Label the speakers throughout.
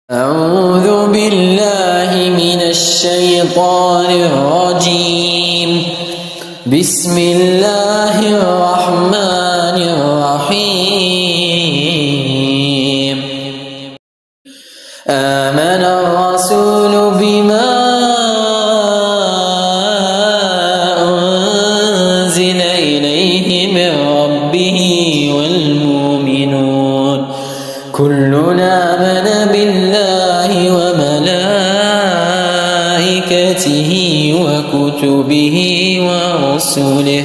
Speaker 1: أعوذ بالله من الشيطان الرجيم. بسم الله الرحمن الرحيم. آمن الرسول بما أنزل إليه من ربه والمؤمنون كلنا آمن بالله وملائكته وكتبه ورسله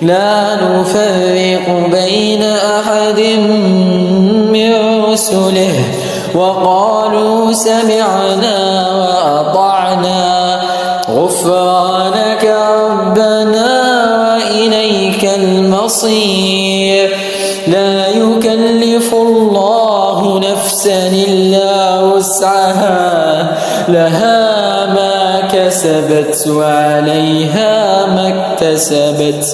Speaker 1: لا نفرق بين أحد من رسله وقالوا سمعنا وأطعنا غفرانك ربنا وإليك المصير. لا يكلف الله نفسا إلا وسعها لها ما كسبت وعليها ما اكتسبت.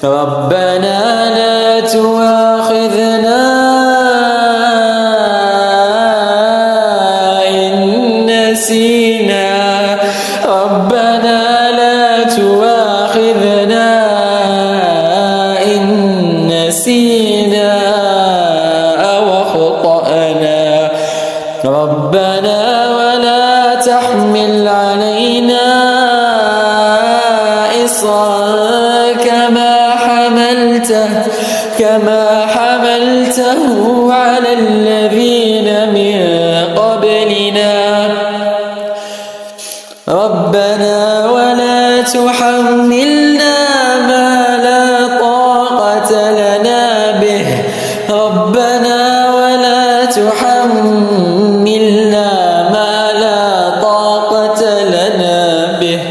Speaker 1: ربنا لا تؤاخذنا إن نسينا ربنا لا تؤاخذنا إن نسينا أو أخطأنا ربنا ولا تحمل علينا إصرا كما حملته على الذين من قبلنا ربنا ولا تحملنا ما لا طاقة لنا به ربنا ولا تحملنا ما لا طاقة لنا به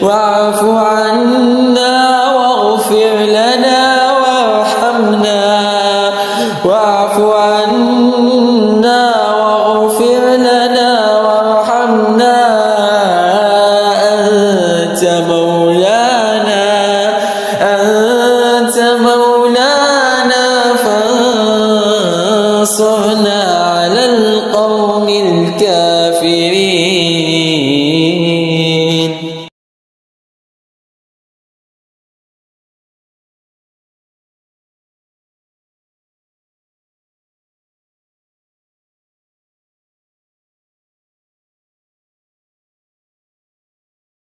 Speaker 1: واعف عنا واغفر لنا وارحمنا واعف عنا